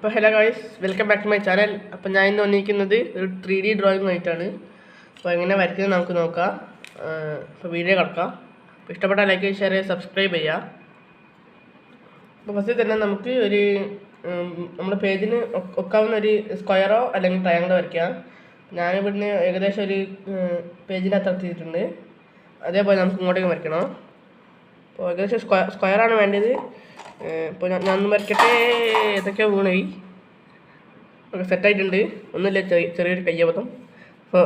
അപ്പോൾ hello guys, welcome back to my channel. അപ്പോൾ ഞാൻ ഇന്ന് വന്നിരിക്കുന്നത് ഒരു 3D ഡ്രോയിങ് ആയിട്ടാണ്. അപ്പോൾ എങ്ങനെ വരയ്ക്കുന്നത് നമുക്ക് നോക്കാം. അപ്പോൾ വീഡിയോ കിടക്കാം. അപ്പോൾ ഇഷ്ടപ്പെട്ടാൽ ലൈക്ക്, ഷെയർ, സബ്സ്ക്രൈബ് ചെയ്യുക. അപ്പോൾ ഫസ്റ്റ് തന്നെ നമുക്ക് ഒരു നമ്മുടെ പേജിന് ഒക്കാവുന്ന ഒരു സ്ക്വയറോ അല്ലെങ്കിൽ ട്രയാങ്കിളോ വരയ്ക്കാം. ഞാനിവിടുന്ന് ഏകദേശം ഒരു പേജിനകത്ത് എത്തിയിട്ടുണ്ട്. അതേപോലെ നമുക്ക് ഇങ്ങോട്ടേക്ക് വരയ്ക്കണം. അപ്പോൾ ഏകദേശം സ്ക്വയറാണ് വേണ്ടത്. ഇപ്പോൾ ഞാൻ ഒന്ന് വരയ്ക്കട്ടെ. ഏതൊക്കെയോ വീണുപോയി. ഒക്കെ സെറ്റായിട്ടുണ്ട്. ഒന്നുമില്ല, ചെറിയൊരു കയ്യബദ്ധം. അപ്പോൾ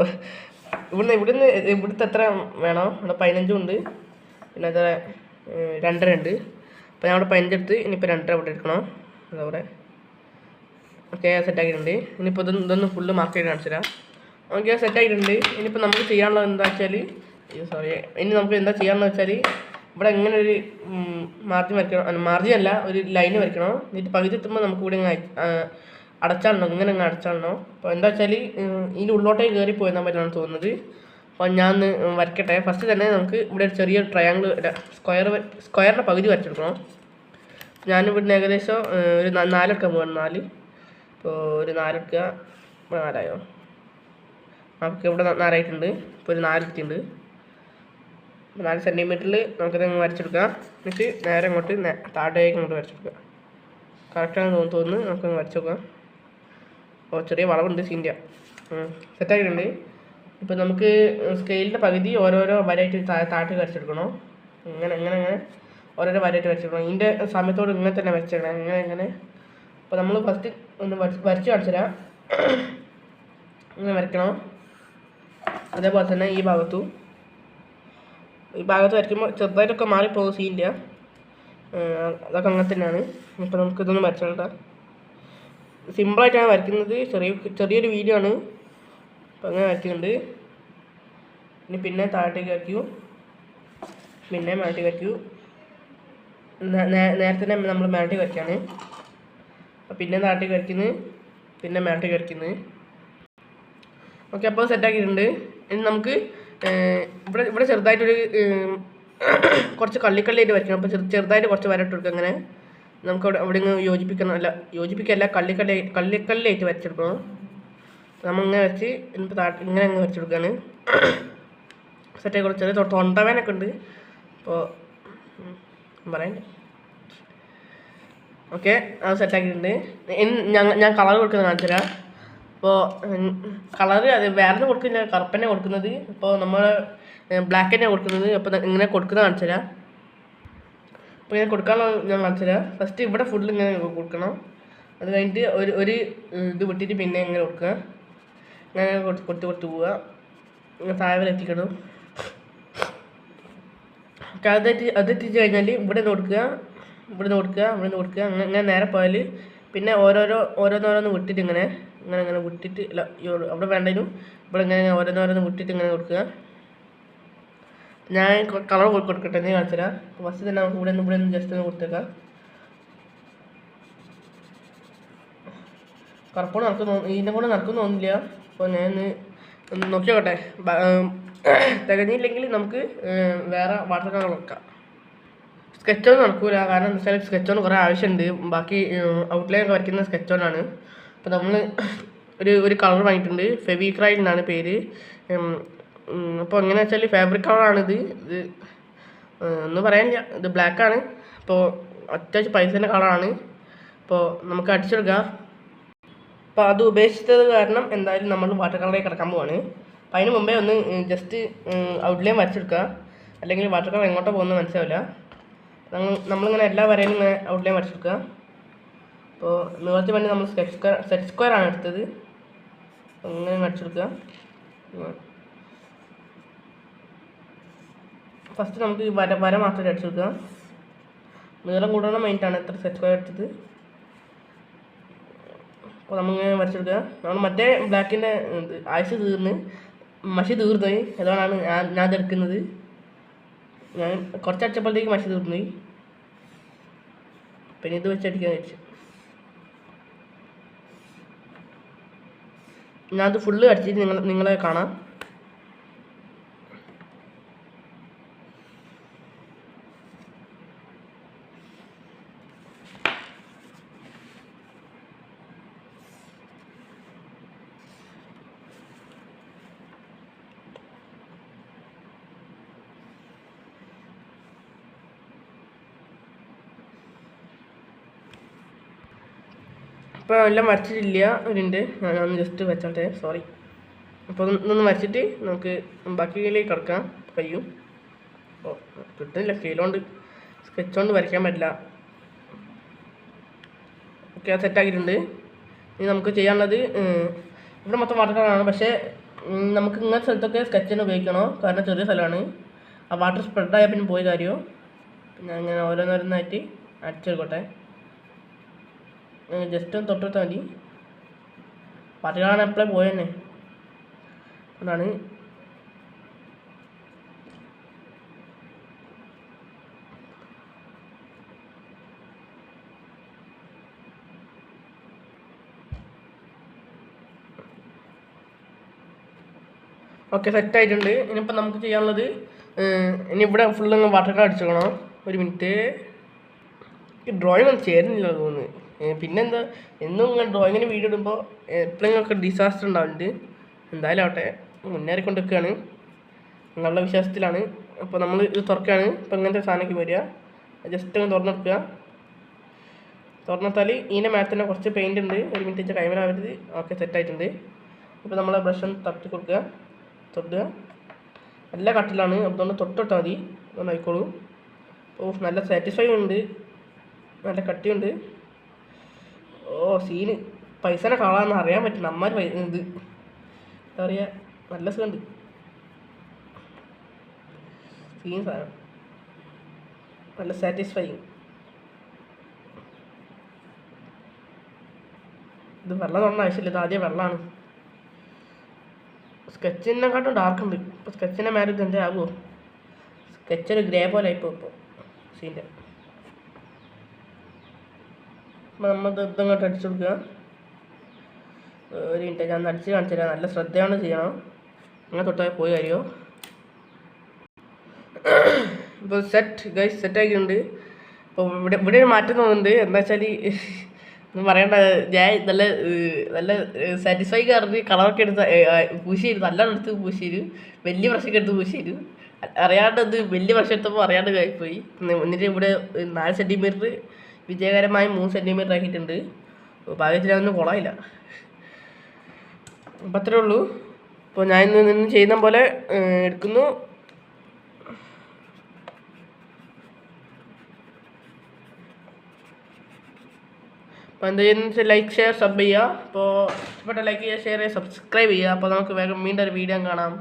ഇവിടുത്തെ എത്ര വേണോ? ഇവിടെ 15 ഉണ്ട്. പിന്നെ അത്ര 2.5 ഉണ്ട്. അപ്പോൾ ഞാൻ അവിടെ 15 എടുത്ത് ഇനിയിപ്പോൾ 2.5 ഇവിടെ എടുക്കണം. അതവിടെ ഓക്കെ, സെറ്റാക്കിയിട്ടുണ്ട്. ഇനിയിപ്പോൾ ഇതൊന്ന് ഫുള്ള് മാർക്ക് ചെയ്ത് കാണിച്ചു തരാം. ഓക്കെ, സെറ്റായിട്ടുണ്ട്. ഇനിയിപ്പോൾ നമുക്ക് ചെയ്യാനുള്ളത് എന്താ വെച്ചാൽ ഇനി നമുക്ക് എന്താ ചെയ്യാനുള്ളത് വെച്ചാൽ ഇവിടെ ഇങ്ങനെ ഒരു മാർജിൻ വരയ്ക്കണം. മാർജിൻ അല്ല, ഒരു ലൈന് വരയ്ക്കണം. എന്നിട്ട് പകുതി എത്തുമ്പോൾ നമുക്ക് ഇവിടെ അടച്ചാണോ, ഇങ്ങനെ അടച്ചാണോ. അപ്പോൾ എന്താ വെച്ചാൽ ഇതിൻ്റെ ഉള്ളോട്ടേക്ക് കയറി പോയെന്നാൻ പറ്റുന്നതാണ് തോന്നുന്നത്. അപ്പോൾ ഞാൻ വരയ്ക്കട്ടെ. ഫസ്റ്റ് തന്നെ നമുക്ക് ഇവിടെ ഒരു ചെറിയ ട്രയാങ്കിൾ സ്ക്വയറിൻ്റെ പകുതി വരച്ചെടുക്കണം. ഞാനിവിടുന്ന് ഏകദേശം ഒരു 4 എടുക്കാൻ പോകണം. 4. ഇപ്പോൾ ഒരു 4 എടുക്കുക. 4 ആയോ? നമുക്ക് ഇവിടെ 4 ആയിട്ടുണ്ട്. ഇപ്പോൾ ഒരു 4 എടുത്തിട്ടുണ്ട്. 4 സെൻറ്റിമീറ്ററിൽ നമുക്കത് വരച്ചെടുക്കാം. എന്നിട്ട് നേരെ ഇങ്ങോട്ട് താഴേക്ക് ഇങ്ങോട്ട് വരച്ചെടുക്കുക. കറക്റ്റാണെന്ന് തോന്നുന്നു. നമുക്കൊന്ന് വരച്ച് നോക്കാം. അപ്പോൾ ചെറിയ വളവുണ്ട് സീൻ്റെ. സെറ്റാക്കിയിട്ടുണ്ട്. ഇപ്പോൾ നമുക്ക് സ്കെയിലിൻ്റെ പകുതി ഓരോരോ വരയായിട്ട് താഴേക്ക് വരച്ചെടുക്കണം. ഇങ്ങനെ ഓരോരോ വരയായിട്ട് വരച്ചെടുക്കണം. ഇതിൻ്റെ സമയത്തോട് ഇങ്ങനെ തന്നെ വരച്ചെടുക്കണം. ഇങ്ങനെ. അപ്പോൾ നമ്മൾ ഫസ്റ്റ് ഒന്ന് വരച്ച് കാണിച്ചു തരാം. ഇങ്ങനെ വരയ്ക്കണം. അതേപോലെ തന്നെ ഈ ഭാഗത്ത് വരയ്ക്കുമ്പോൾ ചെറുതായിട്ടൊക്കെ മാറിപ്പോകും സീൻ്റെ. അതൊക്കെ അങ്ങനെ തന്നെയാണ്. ഇപ്പോൾ നമുക്കിതൊന്ന് വരച്ചെടുക്കാം. സിമ്പിളായിട്ടാണ് വരയ്ക്കുന്നത്. ചെറിയൊരു വീഡിയോ ആണ്. അപ്പോൾ അങ്ങനെ വരയ്ക്കുന്നുണ്ട്. പിന്നെ താഴത്തേക്ക് വരയ്ക്കൂ, പിന്നെ മേളത്തേക്ക് വരയ്ക്കൂ. നേരത്തെ നമ്മൾ മേളത്തേക്ക് വരയ്ക്കുകയാണ്. പിന്നെ താഴത്തേക്ക് വരയ്ക്കുന്നത്, പിന്നെ മേളത്തേക്ക് വരയ്ക്കുന്നത്. ഓക്കെ, അപ്പോൾ സെറ്റാക്കിയിട്ടുണ്ട്. ഇനി നമുക്ക് ഇവിടെ ചെറുതായിട്ടൊരു കുറച്ച് കള്ളിക്കള്ളിയായിട്ട് വരയ്ക്കണം. അപ്പോൾ ചെറുതായിട്ട് കുറച്ച് വരട്ട് കൊടുക്കുക. അങ്ങനെ നമുക്ക് അവിടെ നിന്ന് യോജിപ്പിക്കല്ല, കള്ളിക്കള്ളിയായിട്ട് വരച്ചെടുക്കണം. നമ്മളിങ്ങനെ വരച്ച് ഇനിയിപ്പോൾ ഇങ്ങനെ അങ്ങ് വരച്ചെടുക്കുകയാണ്. സെറ്റായി കുറച്ച് ചെറിയ തൊണ്ടവേനൊക്കെ ഉണ്ട്. അപ്പോൾ പറയണ്ടേ. ഓക്കെ, അത് സെറ്റാക്കിയിട്ടുണ്ട്. ഞാൻ കളർ കൊടുക്കുന്നത് കാണിച്ചു തരാം. അപ്പോൾ കളറ് അത് വേറെ കൊടുക്കുന്നത് കറുപ്പ് തന്നെ കൊടുക്കുന്നത്. ഇപ്പോൾ നമ്മൾ ബ്ലാക്ക് തന്നെ കൊടുക്കുന്നത്. അപ്പോൾ ഇങ്ങനെ കൊടുക്കുന്നത് കാണിച്ചു തരാം. അപ്പോൾ ഇങ്ങനെ കൊടുക്കാനുള്ള ഞാൻ കാണിച്ചു തരാം. ഫസ്റ്റ് ഇവിടെ ഫുള്ള് ഇങ്ങനെ കൊടുക്കണം. അത് കഴിഞ്ഞിട്ട് ഒരു ഇത് വിട്ടിട്ട് പിന്നെ ഇങ്ങനെ കൊടുക്കുക. ഇങ്ങനെ കൊടുത്ത് പോവുക. ഇങ്ങനെ താഴെ വരെ എത്തിക്കണം. അതെത്തിച്ച് കഴിഞ്ഞാൽ ഇവിടെ നിന്ന് കൊടുക്കുക, അങ്ങനെ നേരെ പോയാൽ പിന്നെ ഓരോന്നോരോന്ന് വിട്ടിട്ട് ഇങ്ങനെ വിട്ടിട്ട് അവിടെ വേണ്ടതിനും ഇവിടെ ഇങ്ങനെ ഓരോന്നോരോന്ന് വിട്ടിട്ട് ഇങ്ങനെ കൊടുക്കുക. ഞാൻ കളർ കൊടുക്കട്ടെ, എന്ന് കാണിച്ചു തരാം. ഫസ്റ്റ് തന്നെ നമുക്ക് ഇവിടെ നിന്ന് ജസ്റ്റ് ഒന്ന് കൊടുത്തേക്കാം. കറുപ്പോട് ഇതിനെ കൊണ്ട് നടക്കുന്നു തോന്നില്ല. അപ്പോൾ ഞാൻ ഒന്ന് നോക്കി നോക്കട്ടെ. തികഞ്ഞില്ലെങ്കിൽ നമുക്ക് വേറെ വാട്ടർ കളർ വെക്കാം. സ്കെച്ചൊന്നും നടക്കൂല. കാരണം എന്താ വെച്ചാൽ സ്കെച്ചോൺ കുറേ ആവശ്യമുണ്ട്. ബാക്കി ഔട്ട്ലൈൻ ഒക്കെ വരയ്ക്കുന്ന സ്കെച്ചോണാണ്. അപ്പോൾ നമ്മൾ ഒരു കളർ വാങ്ങിയിട്ടുണ്ട്. ഫെവിക്രൈൽ എന്നാണ് പേര്. അപ്പോൾ എങ്ങനെയാ വെച്ചാൽ ഫാബ്രിക് കളറാണിത്. ഒന്നും പറയാനില്ല, ഇത് ബ്ലാക്കാണ്. അപ്പോൾ അത്യാവശ്യം പൈസേൻ്റെ കളറാണ്. അപ്പോൾ നമുക്ക് അടിച്ചെടുക്കാം. അപ്പോൾ അത് ഉപേക്ഷിച്ചത് കാരണം എന്തായാലും നമ്മൾ വാട്ടർ കളറിലേക്ക് കിടക്കാൻ പോവാണ്. അപ്പോൾ അതിന് മുമ്പേ ഒന്ന് ജസ്റ്റ് ഔട്ട്ലൈൻ വരച്ചെടുക്കുക. അല്ലെങ്കിൽ വാട്ടർ കളർ എങ്ങോട്ടോ പോകുന്നത് മനസ്സിലാവില്ല. നമ്മളിങ്ങനെ എല്ലാ വരയിലും ഇങ്ങനെ ഔട്ട്ലൈൻ വരച്ചെടുക്കുക. അപ്പോൾ നീളത്തിന് വേണ്ടി നമ്മൾ സെറ്റ് സ്ക്വയർ ആണ് എടുത്തത്. അങ്ങനെ വരച്ചെടുക്കുക. ഫസ്റ്റ് നമുക്ക് വര മാത്രം അടിച്ചെടുക്കുക. നീളം കൂടണം വേണ്ടിയിട്ടാണ് എത്ര സെറ്റ് സ്ക്വയർ എടുത്തത്. അപ്പോൾ നമ്മളിങ്ങനെ വരച്ചെടുക്കുക. നമ്മൾ മറ്റേ ബ്ലാക്കിൻ്റെ ആയുസ് മഷി തീർന്നുപോയി. അതുകൊണ്ടാണ് ഞാൻ ഇതെടുക്കുന്നത്. ഞാൻ കുറച്ചടിച്ചപ്പോഴത്തേക്ക് മഷി തീർന്നുപോയി. പിന്നെ ഇത് വെച്ചടിക്കാൻ വെച്ചു. ഞാനത് ഫുള്ള് അടിച്ചിട്ട് നിങ്ങളെ കാണാം. ഇപ്പോൾ എല്ലാം വരച്ചിട്ടില്ല ഇതിൻ്റെ, ഞാനൊന്ന് ജസ്റ്റ് വെച്ചോട്ടെ, സോറി. അപ്പോൾ ഇതൊന്ന് വരച്ചിട്ട് നമുക്ക് ബാക്കിയിലേക്ക് കിടക്കാം കഴിയും. ഓ കിട്ടുന്നില്ല, സ്കെയിലുകൊണ്ട് സ്കെച്ച് കൊണ്ട് വരയ്ക്കാൻ പറ്റില്ല. ഓക്കെ, അത് സെറ്റാക്കിയിട്ടുണ്ട്. ഇനി നമുക്ക് ചെയ്യാനുള്ളത് ഇവിടെ മൊത്തം വാട്ടർ കളറാണ്. പക്ഷേ നമുക്ക് ഇങ്ങനത്തെ സ്ഥലത്തൊക്കെ സ്കെച്ച് തന്നെ ഉപയോഗിക്കണോ, കാരണം ചെറിയ സ്ഥലമാണ്. ആ വാട്ടർ സ്പ്രെഡായാൽ പിന്നെ പോയി കാര്യമോ. പിന്നെ അങ്ങനെ ഓരോന്നോരോന്നായിട്ട് അടിച്ചെടുക്കട്ടെ. ജസ്റ്റ് ഒന്ന് തൊട്ടെടുത്താൽ മതി. വാട്ടർ കളറാണ് എപ്പോഴേ പോയെന്നെ, അതാണ്. ഓക്കെ, സെറ്റായിട്ടുണ്ട്. ഇനിയിപ്പോൾ നമുക്ക് ചെയ്യാനുള്ളത് ഇനി ഇവിടെ ഫുള്ള് വാട്ടർ കളർ അടിച്ചേക്കണം. ഒരു മിനിറ്റ്, ഈ ഡ്രോയിങ് ഒന്നും ചേരുന്നില്ല തോന്നുന്നു. പിന്നെന്താ, എന്നും ഇങ്ങനെ ഡ്രോയിങ്ങിന് വീഡിയോ ഇടുമ്പോൾ എപ്പോഴെങ്കിലൊക്കെ ഡിസാസ്റ്റർ ഉണ്ടാവുന്നുണ്ട്. എന്തായാലും ആവട്ടെ, മുന്നേറിക്കൊണ്ട് നിൽക്കുകയാണ്, നല്ല വിശ്വാസത്തിലാണ്. അപ്പോൾ നമ്മൾ ഇത് തുറക്കുകയാണ്. ഇപ്പോൾ ഇങ്ങനത്തെ സാധനമൊക്കെ വരിക, ജസ്റ്റ് ഒന്ന് തുറന്നെടുക്കുക. തുറന്നെടുത്താൽ ഇതിൻ്റെ മേലെ തന്നെ കുറച്ച് പെയിൻ്റ് ഉണ്ട്. ഒരു മിനിറ്റ് കൈമര ആവരുത്. ഓക്കെ, സെറ്റായിട്ടുണ്ട്. ഇപ്പോൾ നമ്മൾ ബ്രഷ് ഒന്ന് തട്ടി കൊടുക്കുക, തൊട്ടുക. നല്ല കട്ടിലാണ്, അതുകൊണ്ട് തൊട്ടിട്ടാൽ മതി, ഒന്ന് ആയിക്കോളൂ. ഓ നല്ല സാറ്റിസ്ഫൈ ഉണ്ട്, നല്ല കട്ടിയുണ്ട്. ഓ സീന്, പൈസനെ കളാന്ന് അറിയാൻ പറ്റും. നമ്മാർ ഇത് എന്താ പറയുക, നല്ല സുഖമുണ്ട്, സീൻ സാധനം, നല്ല സാറ്റിസ്ഫൈങ്. ഇത് വെള്ളം തൊടേണ്ട ആവശ്യമില്ല, ഇത് ആദ്യം വെള്ളമാണ്. സ്കെച്ചിനെക്കാട്ടും ഡാർക്ക് ഉണ്ട്. ഇപ്പോൾ സ്കെച്ചിൻ്റെ മേലെ ഇത് എന്താ ആകുമോ, സ്കെച്ചൊരു ഗ്രേ പോലെ ആയിപ്പോൾ ഇപ്പോൾ സീൻ്റെ. അപ്പോൾ നമ്മൾ ഇതങ്ങോട്ട് അടിച്ചു കൊടുക്കുക. ഒരു മിനിറ്റ്, ഞാൻ അടിച്ച് കാണിച്ചു തരാം. നല്ല ശ്രദ്ധയാണ് ചെയ്യണം, അങ്ങനെ തൊട്ടാൽ പോയി കാര്യമോ. ഇപ്പോൾ സെറ്റ് ഗൈസ്, സെറ്റാക്കിയിട്ടുണ്ട്. ഇപ്പോൾ ഇവിടെ ഒരു മാറ്റം തോന്നുന്നുണ്ട്. എന്താ വെച്ചാൽ ഒന്നും പറയണ്ട, ഞാൻ നല്ല നല്ല സാറ്റിസ്ഫൈ കാരണം കളറൊക്കെ എടുത്ത് പൂശിയിരുന്നു, നല്ല എടുത്ത് പൂശിയിരുന്നു, വലിയ ബ്രഷൊക്കെ എടുത്ത് പൂശിയിരുന്നു. അറിയാണ്ട് അത് വലിയ ബ്രഷ് എടുത്തപ്പോൾ അറിയാണ്ട് പോയി. എന്നിട്ട് ഇവിടെ 4 സെൻറ്റിമീറ്റർ വിജയകരമായി 3 സെൻറ്റിമീറ്റർ ആക്കിയിട്ടുണ്ട്. ഭാഗ്യത്തിലൊന്നും കൊള്ളാമില്ല. അപ്പം അത്രേ ഉള്ളൂ. അപ്പോൾ ഞാൻ ഇന്ന് നിന്ന് ചെയ്യുന്ന പോലെ എടുക്കുന്നു. അപ്പോൾ എന്താ ചെയ്യുന്നത് വെച്ചാൽ ലൈക്ക്, ഷെയർ, സബ് ചെയ്യുക. അപ്പോൾ ഇഷ്ടപ്പെട്ട ലൈക്ക് ചെയ്യുക, ഷെയർ ചെയ്യുക, സബ്സ്ക്രൈബ് ചെയ്യുക. അപ്പോൾ നമുക്ക് വേഗം വീണ്ടും ഒരു വീഡിയോ കാണാം.